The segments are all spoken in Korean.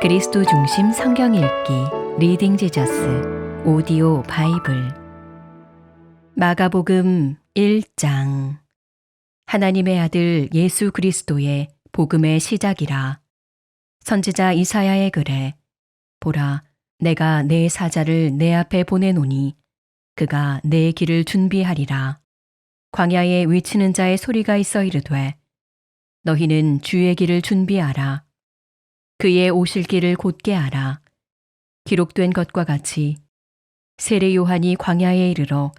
그리스도 중심 성경 읽기 리딩 지저스 오디오 바이블 마가복음 1장 하나님의 아들 예수 그리스도의 복음의 시작이라. 선지자 이사야의 글에 보라, 내가 내 사자를 내 앞에 보내노니 그가 내 길을 준비하리라. 광야에 외치는 자의 소리가 있어 이르되 너희는 주의 길을 준비하라. 그의 오실 길을 곧게 하라. 기록된 것과 같이 세례 요한이 광야에 이르러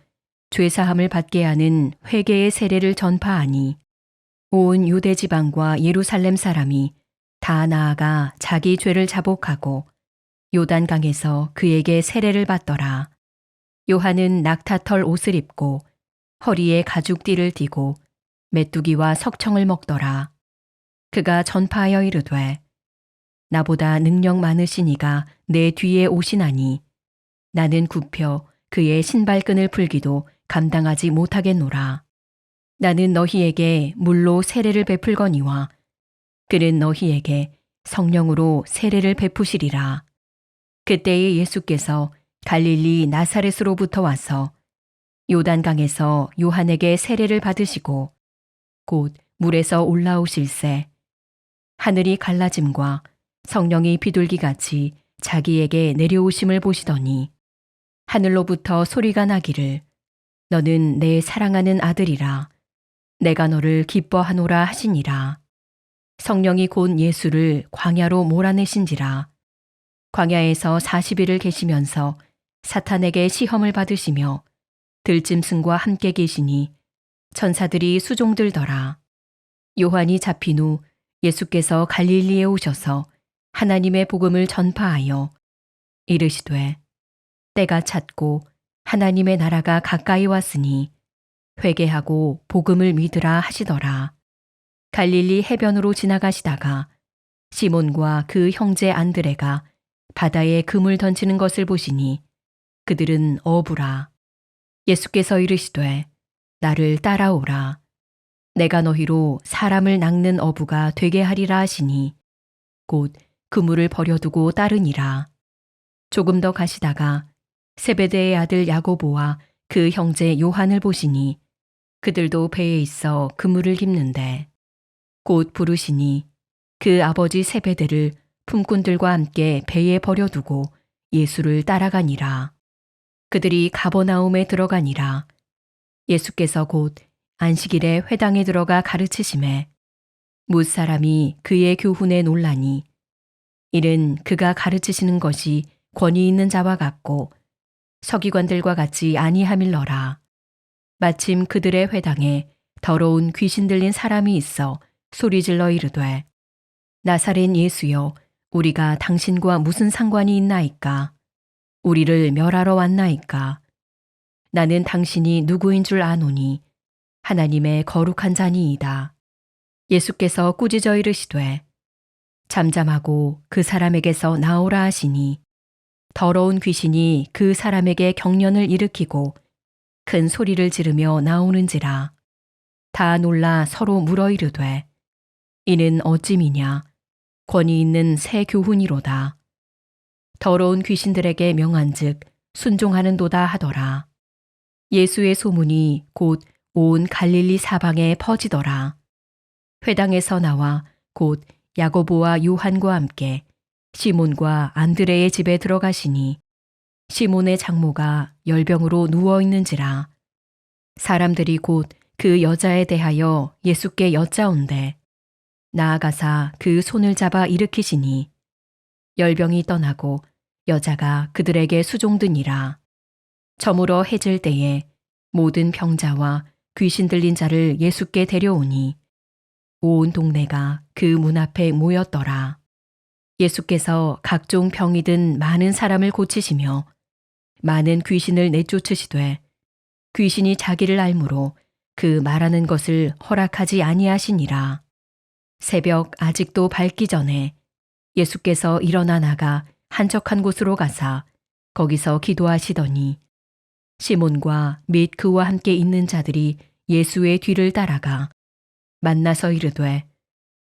죄사함을 받게 하는 회개의 세례를 전파하니 온 유대 지방과 예루살렘 사람이 다 나아가 자기 죄를 자복하고 요단강에서 그에게 세례를 받더라. 요한은 낙타털 옷을 입고 허리에 가죽띠를 띠고 메뚜기와 석청을 먹더라. 그가 전파하여 이르되 나보다 능력 많으신 이가 내 뒤에 오시나니 나는 굽혀 그의 신발끈을 풀기도 감당하지 못하겠노라. 나는 너희에게 물로 세례를 베풀거니와 그는 너희에게 성령으로 세례를 베푸시리라. 그때에 예수께서 갈릴리 나사렛으로부터 와서 요단강에서 요한에게 세례를 받으시고 곧 물에서 올라오실새 하늘이 갈라짐과 성령이 비둘기같이 자기에게 내려오심을 보시더니 하늘로부터 소리가 나기를 너는 내 사랑하는 아들이라 내가 너를 기뻐하노라 하시니라. 성령이 곧 예수를 광야로 몰아내신지라. 광야에서 40일을 계시면서 사탄에게 시험을 받으시며 들짐승과 함께 계시니 천사들이 수종들더라. 요한이 잡힌 후 예수께서 갈릴리에 오셔서 하나님의 복음을 전파하여 이르시되 때가 찼고 하나님의 나라가 가까이 왔으니 회개하고 복음을 믿으라 하시더라. 갈릴리 해변으로 지나가시다가 시몬과 그 형제 안드레가 바다에 그물 던지는 것을 보시니 그들은 어부라. 예수께서 이르시되 나를 따라오라. 내가 너희로 사람을 낚는 어부가 되게 하리라 하시니 곧 그물을 버려두고 따르니라. 조금 더 가시다가 세베대의 아들 야고보와 그 형제 요한을 보시니 그들도 배에 있어 그물을 깁는데 곧 부르시니 그 아버지 세베대를 품꾼들과 함께 배에 버려두고 예수를 따라가니라. 그들이 가버나움에 들어가니라. 예수께서 곧 안식일에 회당에 들어가 가르치심에 뭇사람이 그의 교훈에 놀라니 이는 그가 가르치시는 것이 권위 있는 자와 같고 서기관들과 같이 아니함일러라. 마침 그들의 회당에 더러운 귀신 들린 사람이 있어 소리질러 이르되 나사렛 예수여, 우리가 당신과 무슨 상관이 있나이까? 우리를 멸하러 왔나이까? 나는 당신이 누구인 줄 아노니 하나님의 거룩한 자니이다. 예수께서 꾸짖어 이르시되 잠잠하고 그 사람에게서 나오라 하시니 더러운 귀신이 그 사람에게 경련을 일으키고 큰 소리를 지르며 나오는지라. 다 놀라 서로 물어 이르되 이는 어찌미냐? 권위 있는 새 교훈이로다. 더러운 귀신들에게 명한즉 순종하는도다 하더라. 예수의 소문이 곧 온 갈릴리 사방에 퍼지더라. 회당에서 나와 곧 야고보와 요한과 함께 시몬과 안드레의 집에 들어가시니 시몬의 장모가 열병으로 누워 있는지라. 사람들이 곧 그 여자에 대하여 예수께 여짜온대 나아가사 그 손을 잡아 일으키시니 열병이 떠나고 여자가 그들에게 수종드니라. 저물어 해질 때에 모든 병자와 귀신 들린 자를 예수께 데려오니 온 동네가 그 문 앞에 모였더라. 예수께서 각종 병이 든 많은 사람을 고치시며 많은 귀신을 내쫓으시되 귀신이 자기를 알므로 그 말하는 것을 허락하지 아니하시니라. 새벽 아직도 밝기 전에 예수께서 일어나 나가 한적한 곳으로 가사 거기서 기도하시더니 시몬과 및 그와 함께 있는 자들이 예수의 뒤를 따라가 만나서 이르되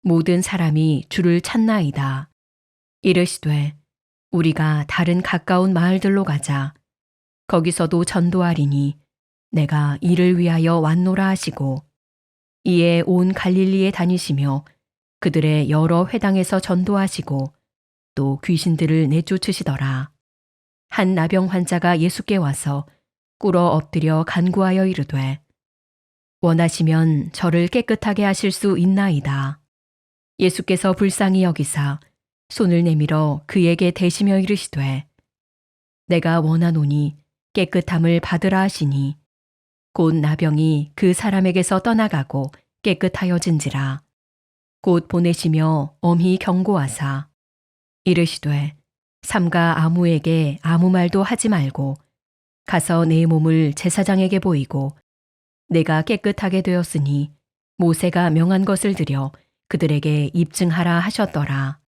모든 사람이 주를 찾나이다. 이르시되 우리가 다른 가까운 마을들로 가자. 거기서도 전도하리니 내가 이를 위하여 왔노라 하시고 이에 온 갈릴리에 다니시며 그들의 여러 회당에서 전도하시고 또 귀신들을 내쫓으시더라. 한 나병 환자가 예수께 와서 꿇어 엎드려 간구하여 이르되 원하시면 저를 깨끗하게 하실 수 있나이다. 예수께서 불쌍히 여기사 손을 내밀어 그에게 대시며 이르시되 내가 원하노니 깨끗함을 받으라 하시니 곧 나병이 그 사람에게서 떠나가고 깨끗하여진지라. 곧 보내시며 엄히 경고하사 이르시되 삼가 아무에게 아무 말도 하지 말고 가서 내 몸을 제사장에게 보이고 내가 깨끗하게 되었으니 모세가 명한 것을 들여 그들에게 입증하라 하셨더라.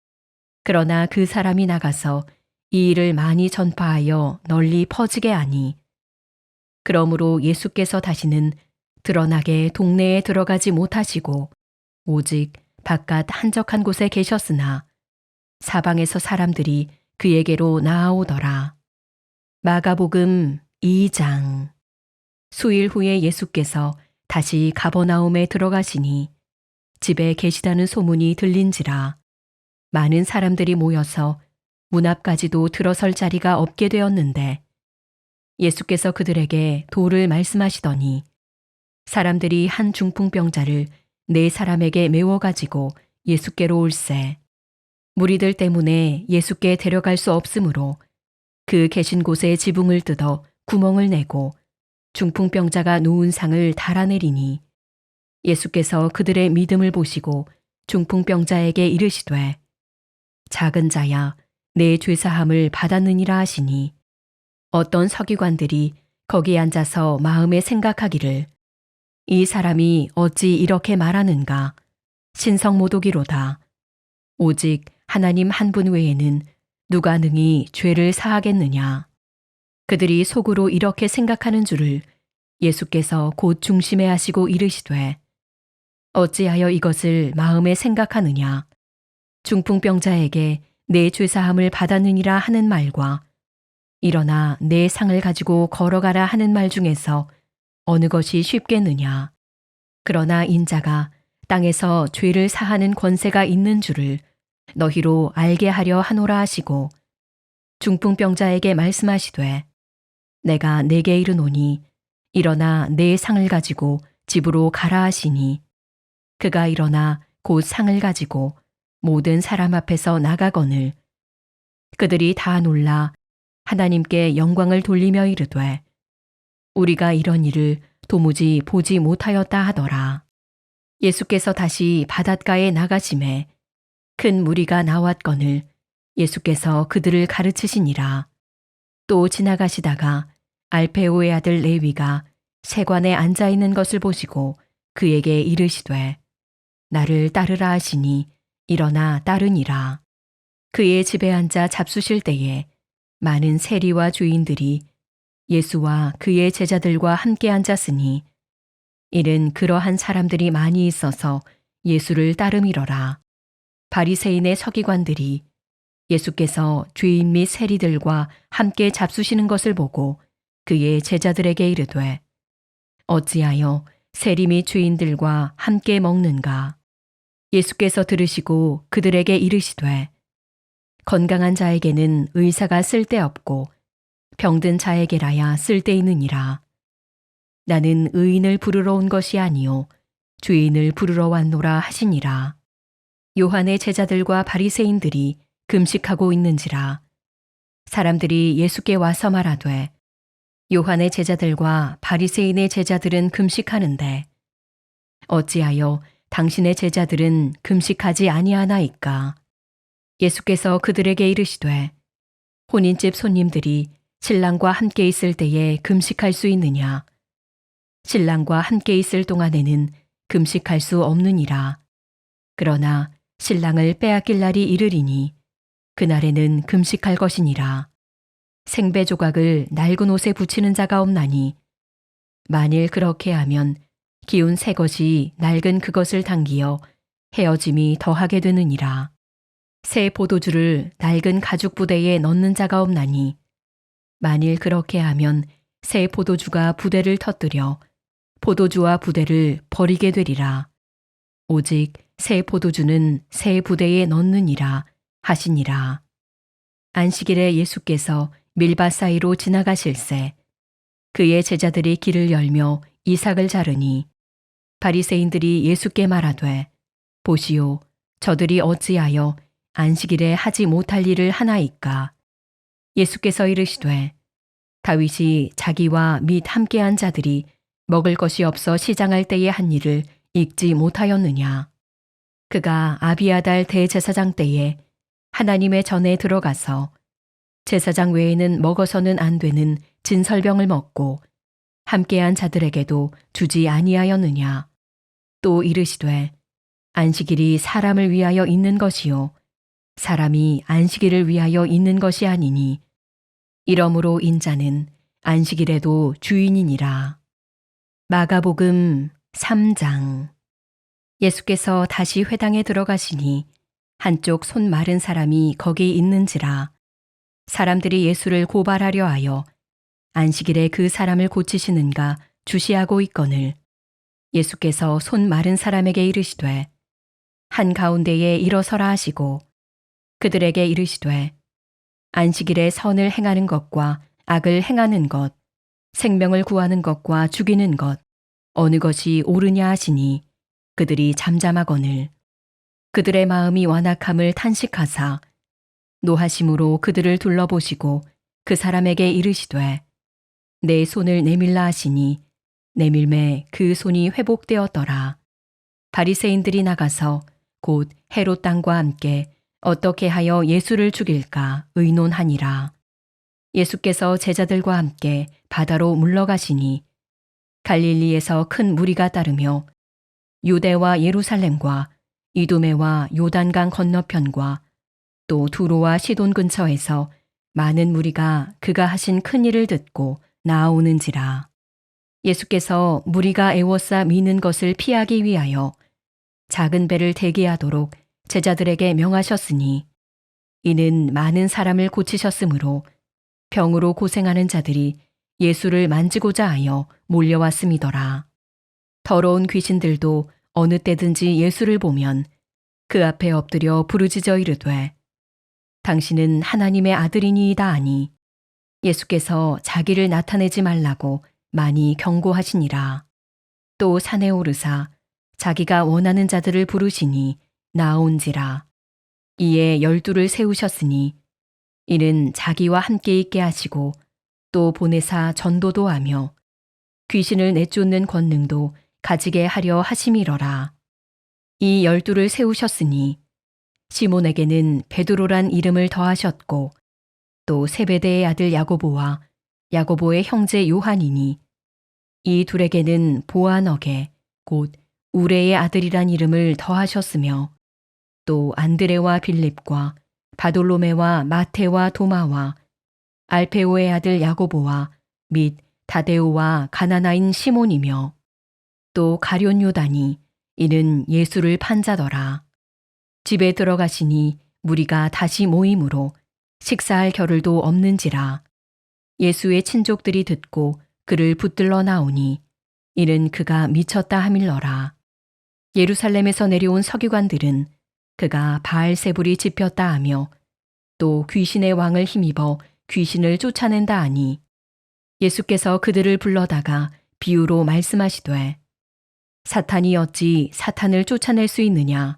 그러나 그 사람이 나가서 이 일을 많이 전파하여 널리 퍼지게 하니 그러므로 예수께서 다시는 드러나게 동네에 들어가지 못하시고 오직 바깥 한적한 곳에 계셨으나 사방에서 사람들이 그에게로 나아오더라. 마가복음 2장. 수일 후에 예수께서 다시 가버나움에 들어가시니 집에 계시다는 소문이 들린지라. 많은 사람들이 모여서 문 앞까지도 들어설 자리가 없게 되었는데 예수께서 그들에게 도를 말씀하시더니 사람들이 한 중풍병자를 4사람에게 메워가지고 예수께로 올세. 무리들 때문에 예수께 데려갈 수 없으므로 그 계신 곳에 지붕을 뜯어 구멍을 내고 중풍병자가 누운 상을 달아내리니 예수께서 그들의 믿음을 보시고 중풍병자에게 이르시되 작은 자야 내 죄사함을 받았느니라 하시니 어떤 서기관들이 거기 앉아서 마음에 생각하기를 이 사람이 어찌 이렇게 말하는가 신성모독이로다. 오직 하나님 한 분 외에는 누가 능히 죄를 사하겠느냐. 그들이 속으로 이렇게 생각하는 줄을 예수께서 곧 중심에 하시고 이르시되 어찌하여 이것을 마음에 생각하느냐. 중풍병자에게 내 죄사함을 받았느니라 하는 말과 일어나 내 상을 가지고 걸어가라 하는 말 중에서 어느 것이 쉽겠느냐. 그러나 인자가 땅에서 죄를 사하는 권세가 있는 줄을 너희로 알게 하려 하노라 하시고 중풍병자에게 말씀하시되 내가 내게 이르노니 일어나 내 상을 가지고 집으로 가라 하시니 그가 일어나 곧 상을 가지고 모든 사람 앞에서 나가거늘 그들이 다 놀라 하나님께 영광을 돌리며 이르되 우리가 이런 일을 도무지 보지 못하였다 하더라. 예수께서 다시 바닷가에 나가심에 큰 무리가 나왔거늘 예수께서 그들을 가르치시니라. 또 지나가시다가 알페오의 아들 레위가 세관에 앉아 있는 것을 보시고 그에게 이르시되 나를 따르라 하시니 일어나 따르니라. 그의 집에 앉아 잡수실 때에 많은 세리와 주인들이 예수와 그의 제자들과 함께 앉았으니 이는 그러한 사람들이 많이 있어서 예수를 따름이러라. 바리새인의 서기관들이 예수께서 죄인 및 세리들과 함께 잡수시는 것을 보고 그의 제자들에게 이르되 어찌하여 세리 및 죄인들과 함께 먹는가. 예수께서 들으시고 그들에게 이르시되 건강한 자에게는 의사가 쓸데없고 병든 자에게라야 쓸데있느니라. 나는 의인을 부르러 온 것이 아니요 죄인을 부르러 왔노라 하시니라. 요한의 제자들과 바리새인들이 금식하고 있는지라. 사람들이 예수께 와서 말하되 요한의 제자들과 바리새인의 제자들은 금식하는데 어찌하여 당신의 제자들은 금식하지 아니하나이까. 예수께서 그들에게 이르시되 혼인집 손님들이 신랑과 함께 있을 때에 금식할 수 있느냐. 신랑과 함께 있을 동안에는 금식할 수 없느니라. 그러나 신랑을 빼앗길 날이 이르리니 그날에는 금식할 것이니라. 생배 조각을 낡은 옷에 붙이는 자가 없나니 만일 그렇게 하면 기운 새 것이 낡은 그것을 당기어 헤어짐이 더하게 되느니라. 새 포도주를 낡은 가죽 부대에 넣는 자가 없나니 만일 그렇게 하면 새 포도주가 부대를 터뜨려 포도주와 부대를 버리게 되리라. 오직 새 포도주는 새 부대에 넣느니라 하시니라. 안식일에 예수께서 밀밭 사이로 지나가실새 그의 제자들이 길을 열며 이삭을 자르니 바리새인들이 예수께 말하되 보시오 저들이 어찌하여 안식일에 하지 못할 일을 하나이까. 예수께서 이르시되 다윗이 자기와 및 함께한 자들이 먹을 것이 없어 시장할 때에 한 일을 읽지 못하였느냐. 그가 아비아달 대제사장 때에 하나님의 전에 들어가서 제사장 외에는 먹어서는 안 되는 진설병을 먹고 함께한 자들에게도 주지 아니하였느냐. 또 이르시되 안식일이 사람을 위하여 있는 것이요 사람이 안식일을 위하여 있는 것이 아니니 이러므로 인자는 안식일에도 주인이니라. 마가복음 3장. 예수께서 다시 회당에 들어가시니 한쪽 손 마른 사람이 거기 있는지라. 사람들이 예수를 고발하려 하여 안식일에 그 사람을 고치시는가 주시하고 있거늘 예수께서 손 마른 사람에게 이르시되 한가운데에 일어서라 하시고 그들에게 이르시되 안식일에 선을 행하는 것과 악을 행하는 것, 생명을 구하는 것과 죽이는 것, 어느 것이 옳으냐 하시니 그들이 잠잠하거늘 그들의 마음이 완악함을 탄식하사 노하심으로 그들을 둘러보시고 그 사람에게 이르시되 내 손을 내밀라 하시니 내밀매 그 손이 회복되었더라. 바리새인들이 나가서 곧 헤롯 땅과 함께 어떻게 하여 예수를 죽일까 의논하니라. 예수께서 제자들과 함께 바다로 물러가시니 갈릴리에서 큰 무리가 따르며 유대와 예루살렘과 이두메와 요단강 건너편과 또 두로와 시돈 근처에서 많은 무리가 그가 하신 큰 일을 듣고 나아오는지라. 예수께서 무리가 애워싸 미는 것을 피하기 위하여 작은 배를 대기하도록 제자들에게 명하셨으니 이는 많은 사람을 고치셨으므로 병으로 고생하는 자들이 예수를 만지고자 하여 몰려왔음이더라. 더러운 귀신들도 어느 때든지 예수를 보면 그 앞에 엎드려 부르짖어 이르되 당신은 하나님의 아들이니이다 하니 예수께서 자기를 나타내지 말라고 많이 경고하시니라. 또 산에 오르사 자기가 원하는 자들을 부르시니 나온지라. 이에 12를 세우셨으니 이는 자기와 함께 있게 하시고 또 보내사 전도도 하며 귀신을 내쫓는 권능도 가지게 하려 하심이러라. 이 12를 세우셨으니 시몬에게는 베드로란 이름을 더하셨고 또 세베대의 아들 야고보와 야고보의 형제 요한이니 이 둘에게는 보아너게 곧 우레의 아들이란 이름을 더하셨으며 또 안드레와 빌립과 바돌로메와 마테와 도마와 알페오의 아들 야고보와 및 다데오와 가나나인 시몬이며 또 가룟 요단이 이는 예수를 판자더라. 집에 들어가시니 무리가 다시 모임으로 식사할 겨를도 없는지라. 예수의 친족들이 듣고 그를 붙들러 나오니 이는 그가 미쳤다 하밀러라. 예루살렘에서 내려온 서기관들은 그가 바알세불이 집혔다 하며 또 귀신의 왕을 힘입어 귀신을 쫓아낸다 하니 예수께서 그들을 불러다가 비유로 말씀하시되 사탄이 어찌 사탄을 쫓아낼 수 있느냐.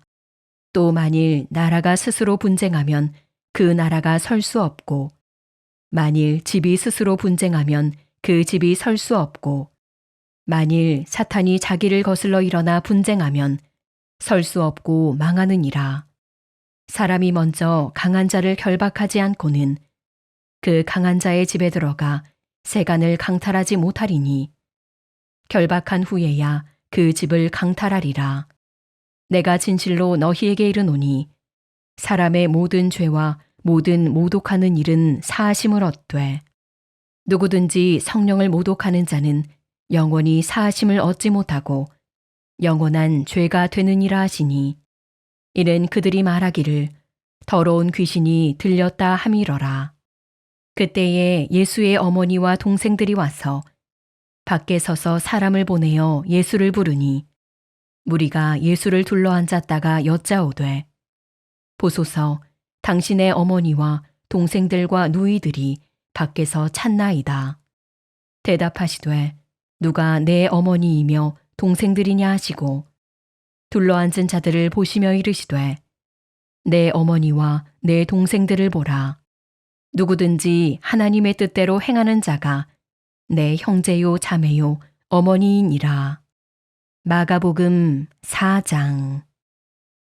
또 만일 나라가 스스로 분쟁하면 그 나라가 설 수 없고 만일 집이 스스로 분쟁하면 그 집이 설 수 없고 만일 사탄이 자기를 거슬러 일어나 분쟁하면 설 수 없고 망하느니라. 사람이 먼저 강한 자를 결박하지 않고는 그 강한 자의 집에 들어가 세간을 강탈하지 못하리니 결박한 후에야 그 집을 강탈하리라. 내가 진실로 너희에게 이르노니 사람의 모든 죄와 모든 모독하는 일은 사하심을 얻되 누구든지 성령을 모독하는 자는 영원히 사하심을 얻지 못하고 영원한 죄가 되느니라 하시니 이는 그들이 말하기를 더러운 귀신이 들렸다 함이러라. 그때에 예수의 어머니와 동생들이 와서 밖에 서서 사람을 보내어 예수를 부르니 무리가 예수를 둘러앉았다가 여짜오되 보소서 당신의 어머니와 동생들과 누이들이 밖에서 찾나이다. 대답하시되 누가 내 어머니이며 동생들이냐 하시고 둘러앉은 자들을 보시며 이르시되 내 어머니와 내 동생들을 보라. 누구든지 하나님의 뜻대로 행하는 자가 내 형제요 자매요 어머니이니라. 마가복음 4장.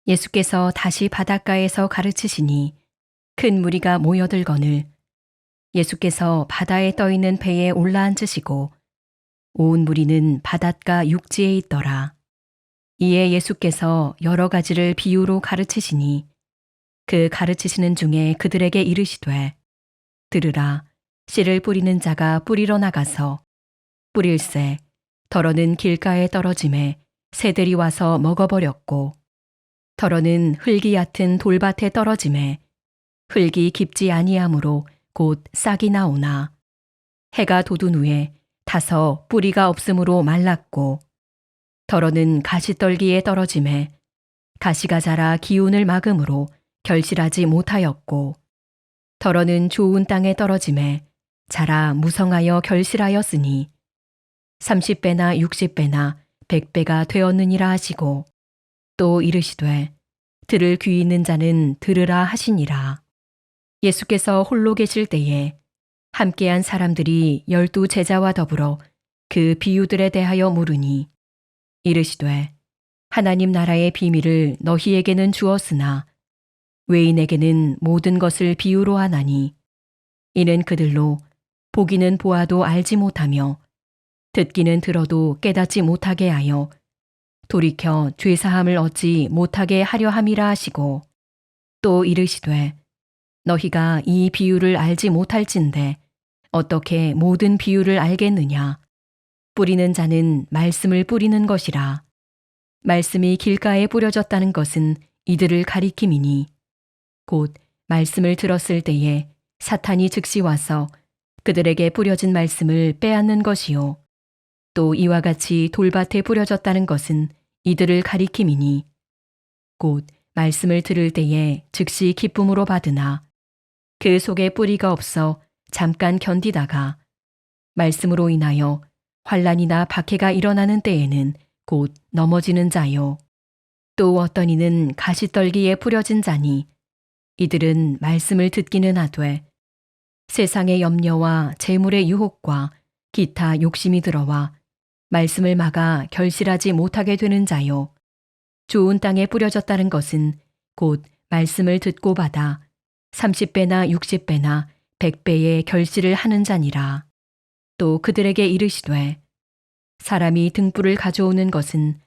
예수께서 다시 바닷가에서 가르치시니 큰 무리가 모여들거늘 예수께서 바다에 떠있는 배에 올라앉으시고 온 무리는 바닷가 육지에 있더라. 이에 예수께서 여러 가지를 비유로 가르치시니 그 가르치시는 중에 그들에게 이르시되 들으라. 씨를 뿌리는 자가 뿌리러 나가서 뿌릴새 더러는 길가에 떨어짐에 새들이 와서 먹어버렸고 더러는 흙이 얕은 돌밭에 떨어짐에 흙이 깊지 아니하므로 곧 싹이 나오나 해가 돋은 후에 타서 뿌리가 없으므로 말랐고 더러는 가시떨기에 떨어짐에 가시가 자라 기운을 막음으로 결실하지 못하였고 더러는 좋은 땅에 떨어짐에 자라 무성하여 결실하였으니 30배나 60배나 100배가 되었느니라 하시고 또 이르시되 들을 귀 있는 자는 들으라 하시니라. 예수께서 홀로 계실 때에 함께한 사람들이 12 제자와 더불어 그 비유들에 대하여 물으니 이르시되 하나님 나라의 비밀을 너희에게는 주었으나 외인에게는 모든 것을 비유로 하나니 이는 그들로 보기는 보아도 알지 못하며 듣기는 들어도 깨닫지 못하게 하여 돌이켜 죄사함을 얻지 못하게 하려 함이라 하시고 또 이르시되 너희가 이 비유를 알지 못할진대 어떻게 모든 비유를 알겠느냐. 뿌리는 자는 말씀을 뿌리는 것이라. 말씀이 길가에 뿌려졌다는 것은 이들을 가리킴이니 곧 말씀을 들었을 때에 사탄이 즉시 와서 그들에게 뿌려진 말씀을 빼앗는 것이요. 또 이와 같이 돌밭에 뿌려졌다는 것은 이들을 가리킴이니 곧 말씀을 들을 때에 즉시 기쁨으로 받으나 그 속에 뿌리가 없어 잠깐 견디다가 말씀으로 인하여 환난이나 박해가 일어나는 때에는 곧 넘어지는 자요. 또 어떤 이는 가시떨기에 뿌려진 자니 이들은 말씀을 듣기는 하되 세상의 염려와 재물의 유혹과 기타 욕심이 들어와 말씀을 막아 결실하지 못하게 되는 자요. 좋은 땅에 뿌려졌다는 것은 곧 말씀을 듣고 받아 30배나 60배나 100배의 결실을 하는 자니라. 또 그들에게 이르시되 사람이 등불을 가져오는 것은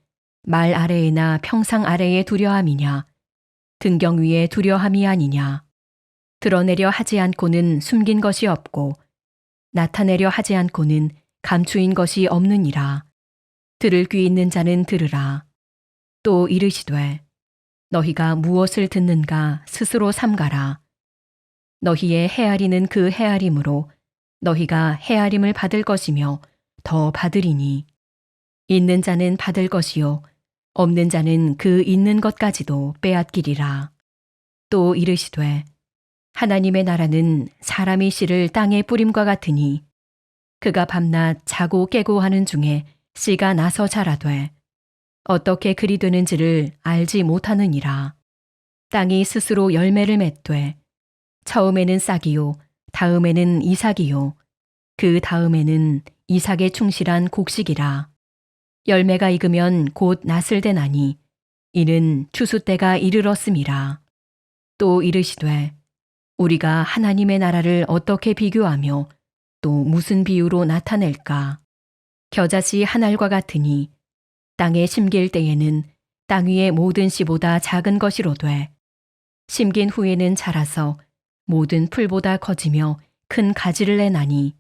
말 아래에나 평상 아래에 두려함이냐 등경 위에 두려함이 아니냐. 드러내려 하지 않고는 숨긴 것이 없고 나타내려 하지 않고는 감추인 것이 없느니라. 들을 귀 있는 자는 들으라. 또 이르시되 너희가 무엇을 듣는가 스스로 삼가라. 너희의 헤아리는 그 헤아림으로 너희가 헤아림을 받을 것이며 더 받으리니 있는 자는 받을 것이요 없는 자는 그 있는 것까지도 빼앗기리라. 또 이르시되 하나님의 나라는 사람이 씨를 땅에 뿌림과 같으니 그가 밤낮 자고 깨고 하는 중에 씨가 나서 자라되 어떻게 그리 되는지를 알지 못하느니라. 땅이 스스로 열매를 맺되 처음에는 싹이요 다음에는 이삭이요 그 다음에는 이삭에 충실한 곡식이라. 열매가 익으면 곧 낫을 대나니 이는 추수 때가 이르렀음이라. 또 이르시되 우리가 하나님의 나라를 어떻게 비교하며 또 무슨 비유로 나타낼까. 겨자씨 한 알과 같으니 땅에 심길 때에는 땅 위의 모든 씨보다 작은 것이로되 심긴 후에는 자라서 모든 풀보다 커지며 큰 가지를 내나니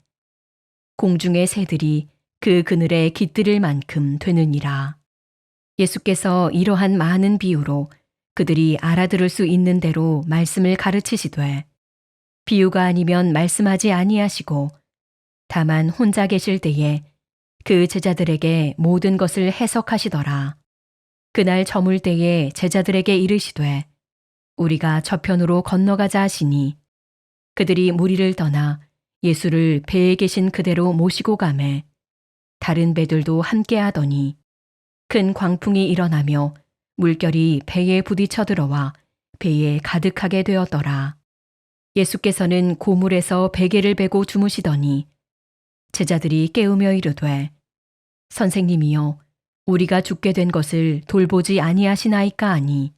공중의 새들이 그 그늘에 깃들일 만큼 되느니라. 예수께서 이러한 많은 비유로 그들이 알아들을 수 있는 대로 말씀을 가르치시되 비유가 아니면 말씀하지 아니하시고 다만 혼자 계실 때에 그 제자들에게 모든 것을 해석하시더라. 그날 저물 때에 제자들에게 이르시되 우리가 저편으로 건너가자 하시니 그들이 무리를 떠나 예수를 배에 계신 그대로 모시고 가매 다른 배들도 함께 하더니 큰 광풍이 일어나며 물결이 배에 부딪혀 들어와 배에 가득하게 되었더라. 예수께서는 고물에서 베개를 베고 주무시더니 제자들이 깨우며 이르되 선생님이여 우리가 죽게 된 것을 돌보지 아니하시나이까 하니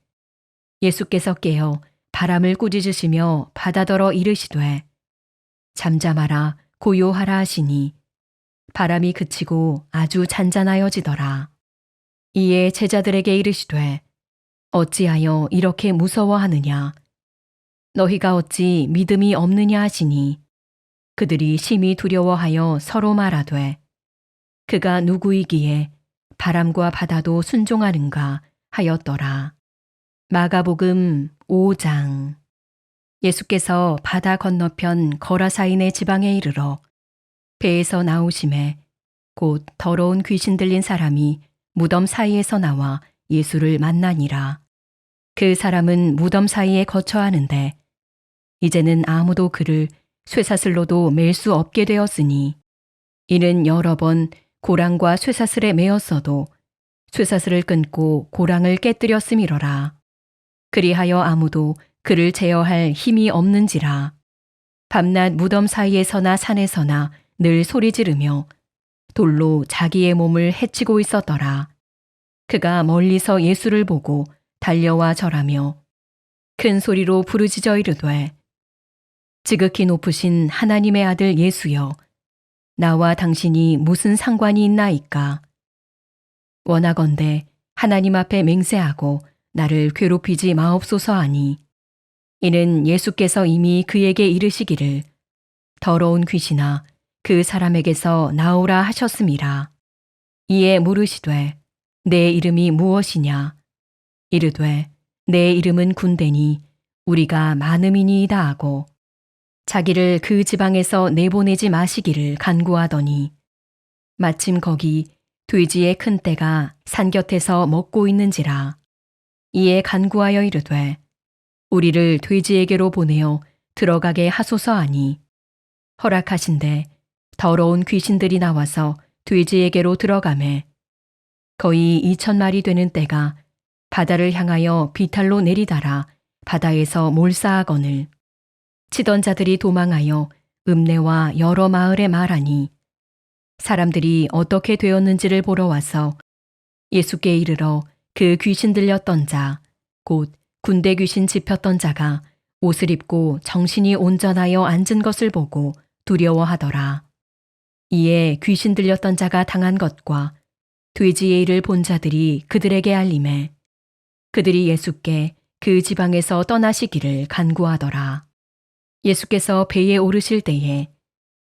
예수께서 깨어 바람을 꾸짖으시며 바다더러 이르시되 잠잠하라 고요하라 하시니 바람이 그치고 아주 잔잔하여지더라. 이에 제자들에게 이르시되 어찌하여 이렇게 무서워하느냐 너희가 어찌 믿음이 없느냐 하시니 그들이 심히 두려워하여 서로 말하되 그가 누구이기에 바람과 바다도 순종하는가 하였더라. 마가복음 5장. 예수께서 바다 건너편 거라사인의 지방에 이르러 배에서 나오심에 곧 더러운 귀신 들린 사람이 무덤 사이에서 나와 예수를 만나니라. 그 사람은 무덤 사이에 거처하는데 이제는 아무도 그를 쇠사슬로도 맬 수 없게 되었으니 이는 여러 번 고랑과 쇠사슬에 매었어도 쇠사슬을 끊고 고랑을 깨뜨렸음이로라. 그리하여 아무도 그를 제어할 힘이 없는지라. 밤낮 무덤 사이에서나 산에서나 늘 소리 지르며 돌로 자기의 몸을 해치고 있었더라. 그가 멀리서 예수를 보고 달려와 절하며 큰 소리로 부르짖어 이르되 지극히 높으신 하나님의 아들 예수여 나와 당신이 무슨 상관이 있나이까. 원하건대 하나님 앞에 맹세하고 나를 괴롭히지 마옵소서 하니 이는 예수께서 이미 그에게 이르시기를 더러운 귀신아 그 사람에게서 나오라 하셨음이라. 이에 물으시되 내 이름이 무엇이냐. 이르되 내 이름은 군대니 우리가 많음이니이다 하고 자기를 그 지방에서 내보내지 마시기를 간구하더니 마침 거기 돼지의 큰 떼가 산 곁에서 먹고 있는지라. 이에 간구하여 이르되 우리를 돼지에게로 보내어 들어가게 하소서 하니 허락하신대 더러운 귀신들이 나와서 돼지에게로 들어가매 거의 2,000마리 되는 떼가 바다를 향하여 비탈로 내리달아 바다에서 몰사하거늘 치던 자들이 도망하여 읍내와 여러 마을에 말하니 사람들이 어떻게 되었는지를 보러 와서 예수께 이르러 그 귀신 들렸던 자, 곧 군대 귀신 집혔던 자가 옷을 입고 정신이 온전하여 앉은 것을 보고 두려워하더라. 이에 귀신 들렸던 자가 당한 것과 돼지의 일을 본 자들이 그들에게 알림해 그들이 예수께 그 지방에서 떠나시기를 간구하더라. 예수께서 배에 오르실 때에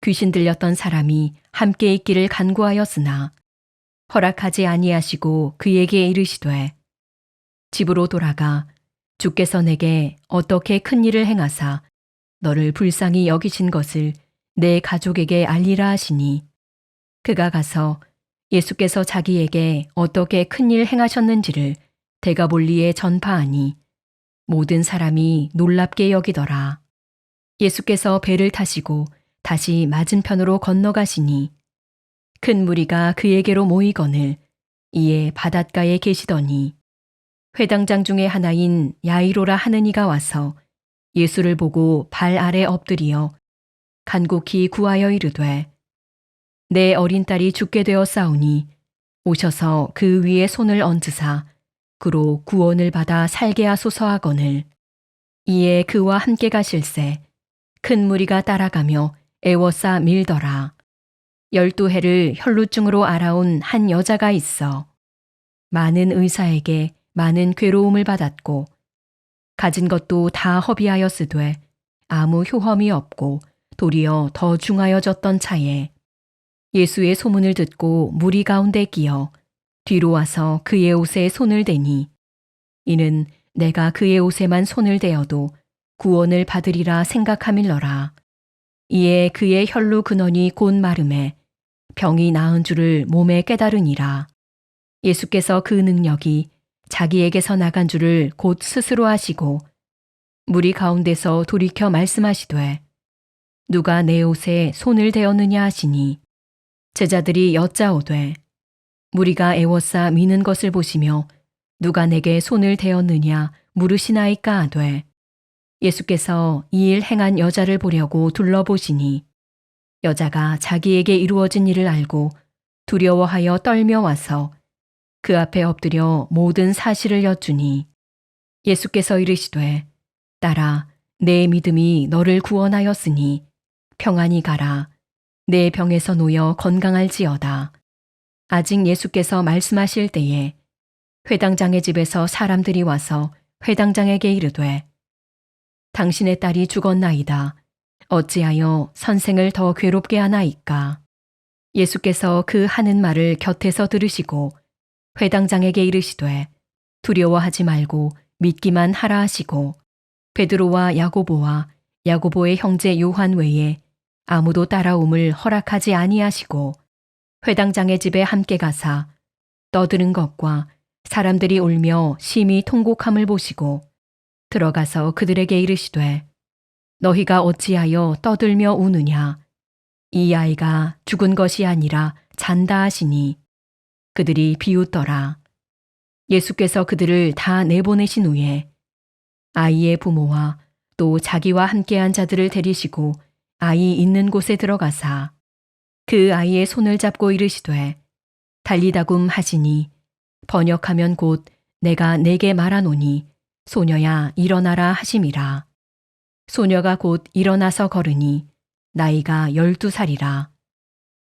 귀신 들렸던 사람이 함께 있기를 간구하였으나 허락하지 아니하시고 그에게 이르시되 집으로 돌아가 주께서 내게 어떻게 큰 일을 행하사 너를 불쌍히 여기신 것을 내 가족에게 알리라 하시니 그가 가서 예수께서 자기에게 어떻게 큰 일 행하셨는지를 데가볼리에 전파하니 모든 사람이 놀랍게 여기더라. 예수께서 배를 타시고 다시 맞은편으로 건너가시니 큰 무리가 그에게로 모이거늘 이에 바닷가에 계시더니 회당장 중에 하나인 야이로라 하는 이가 와서 예수를 보고 발 아래 엎드리어 간곡히 구하여 이르되 내 어린 딸이 죽게 되었사오니 오셔서 그 위에 손을 얹으사 그로 구원을 받아 살게 하소서 하거늘 이에 그와 함께 가실새 큰 무리가 따라가며 애워싸 밀더라. 12해를 혈루증으로 알아온 한 여자가 있어 많은 의사에게 많은 괴로움을 받았고 가진 것도 다 허비하였으되 아무 효험이 없고 도리어 더 중하여졌던 차에 예수의 소문을 듣고 무리 가운데 끼어 뒤로 와서 그의 옷에 손을 대니 이는 내가 그의 옷에만 손을 대어도 구원을 받으리라 생각함일러라. 이에 그의 혈루 근원이 곧 마름에 병이 나은 줄을 몸에 깨달으니라. 예수께서 그 능력이 자기에게서 나간 줄을 곧 스스로 아시고 무리 가운데서 돌이켜 말씀하시되 누가 내 옷에 손을 대었느냐 하시니 제자들이 여짜오되 무리가 애워싸 미는 것을 보시며 누가 내게 손을 대었느냐 물으시나이까 하되 예수께서 이 일 행한 여자를 보려고 둘러보시니 여자가 자기에게 이루어진 일을 알고 두려워하여 떨며 와서 그 앞에 엎드려 모든 사실을 여쭈니 예수께서 이르시되 딸아 내 믿음이 너를 구원하였으니 평안히 가라 내 병에서 놓여 건강할지어다. 아직 예수께서 말씀하실 때에 회당장의 집에서 사람들이 와서 회당장에게 이르되 당신의 딸이 죽었나이다. 어찌하여 선생을 더 괴롭게 하나이까? 예수께서 그 하는 말을 곁에서 들으시고 회당장에게 이르시되 두려워하지 말고 믿기만 하라 하시고 베드로와 야고보와 야고보의 형제 요한 외에 아무도 따라옴을 허락하지 아니하시고 회당장의 집에 함께 가사 떠드는 것과 사람들이 울며 심히 통곡함을 보시고 들어가서 그들에게 이르시되 너희가 어찌하여 떠들며 우느냐 이 아이가 죽은 것이 아니라 잔다 하시니 그들이 비웃더라. 예수께서 그들을 다 내보내신 후에 아이의 부모와 또 자기와 함께한 자들을 데리시고 아이 있는 곳에 들어가사 그 아이의 손을 잡고 이르시되 달리다굼 하시니 번역하면 곧 내가 내게 말하노니 소녀야 일어나라 하심이라. 소녀가 곧 일어나서 걸으니 나이가 12살이라.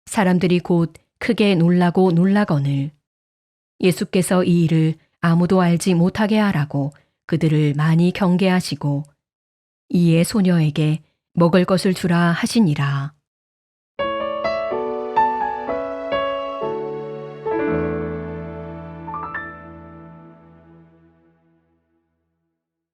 사람들이 곧 크게 놀라고 놀라거늘 예수께서 이 일을 아무도 알지 못하게 하라고 그들을 많이 경계하시고 이에 소녀에게 먹을 것을 주라 하시니라.